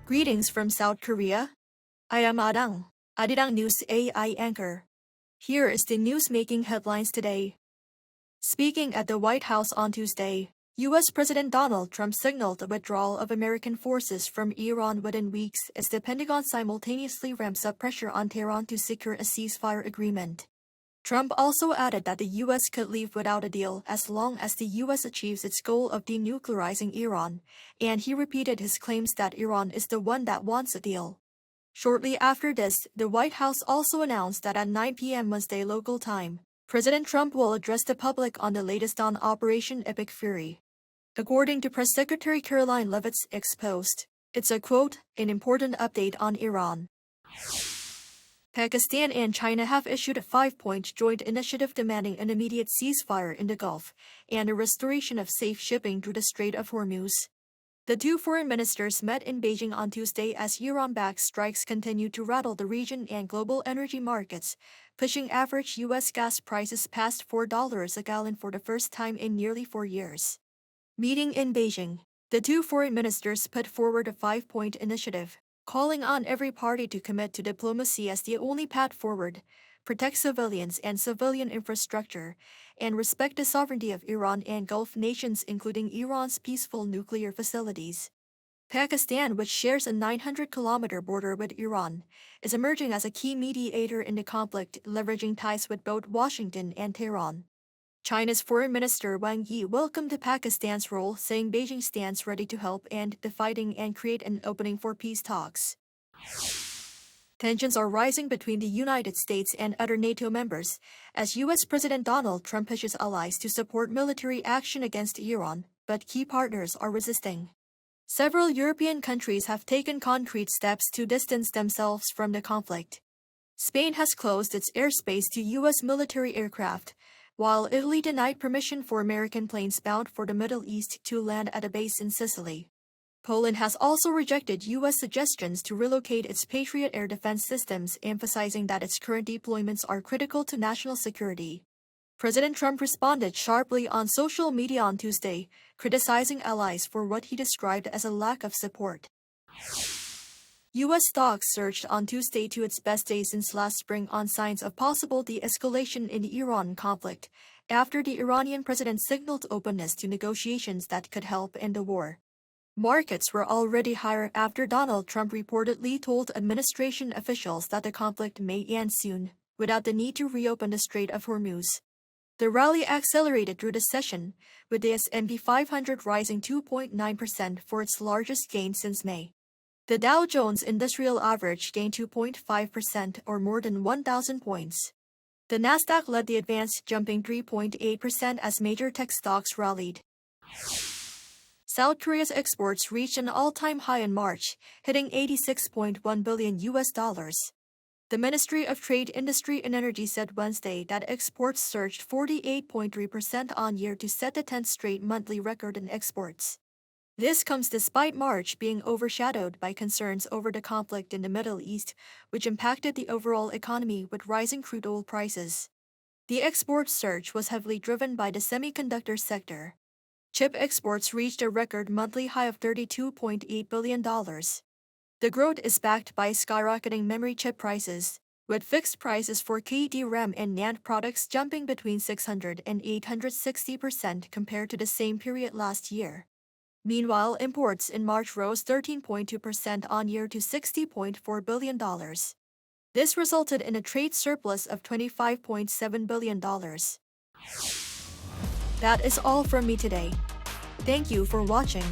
Greetings from South Korea. I am Arirang News AI anchor. Here is the news making headlines today. Speaking at the White House on Tuesday, U.S. President Donald Trump signaled the withdrawal of American forces from Iran within weeks as the Pentagon simultaneously ramps up pressure on Tehran to secure a ceasefire agreement. Trump also added that the U.S. could leave without a deal as long as the U.S. achieves its goal of denuclearizing Iran, and he repeated his claims that Iran is the one that wants a deal. Shortly after this, the White House also announced that at 9 p.m. Wednesday local time, President Trump will address the public on the latest on Operation Epic Fury. According to Press Secretary Caroline Leavitt's X post, it's a quote, an important update on Iran. Pakistan and China have issued a 5-point joint initiative demanding an immediate ceasefire in the Gulf and a restoration of safe shipping through the Strait of Hormuz. The two foreign ministers met in Beijing on Tuesday as Iran-backed strikes continue to rattle the region and global energy markets, pushing average U.S. gas prices past $4 a gallon for the first time in nearly 4 years. Meeting in Beijing, the two foreign ministers put forward a 5-point initiative, calling on every party to commit to diplomacy as the only path forward, protect civilians and civilian infrastructure, and respect the sovereignty of Iran and Gulf nations including Iran's peaceful nuclear facilities. Pakistan, which shares a 900-kilometer border with Iran, is emerging as a key mediator in the conflict, leveraging ties with both Washington and Tehran. China's Foreign Minister Wang Yi welcomed Pakistan's role, saying Beijing stands ready to help end the fighting and create an opening for peace talks. Tensions are rising between the United States and other NATO members as U.S. President Donald Trump pushes allies to support military action against Iran, but key partners are resisting. Several European countries have taken concrete steps to distance themselves from the conflict. Spain has closed its airspace to U.S. military aircraft, while Italy denied permission for American planes bound for the Middle East to land at a base in Sicily. Poland has also rejected U.S. suggestions to relocate its Patriot air defense systems, emphasizing that its current deployments are critical to national security. President Trump responded sharply on social media on Tuesday, criticizing allies for what he described as a lack of support. U.S. stocks surged on Tuesday to its best day since last spring on signs of possible de-escalation in the Iran conflict, after the Iranian president signaled openness to negotiations that could help end the war. Markets were already higher after Donald Trump reportedly told administration officials that the conflict may end soon, without the need to reopen the Strait of Hormuz. The rally accelerated through the session, with the S&P 500 rising 2.9% for its largest gain since May. The Dow Jones Industrial Average gained 2.5% or more than 1,000 points. The Nasdaq led the advance, jumping 3.8% as major tech stocks rallied. South Korea's exports reached an all-time high in March, hitting $86.1 billion. The Ministry of Trade, Industry and Energy said Wednesday that exports surged 48.3% on year to set the 10th straight monthly record in exports. This comes despite March being overshadowed by concerns over the conflict in the Middle East, which impacted the overall economy with rising crude oil prices. The export surge was heavily driven by the semiconductor sector. Chip exports reached a record monthly high of $32.8 billion. The growth is backed by skyrocketing memory chip prices, with fixed prices for key DRAM and NAND products jumping between 600 and 860% compared to the same period last year. Meanwhile, imports in March rose 13.2% on year to $60.4 billion. This resulted in a trade surplus of $25.7 billion. That is all from me today. Thank you for watching.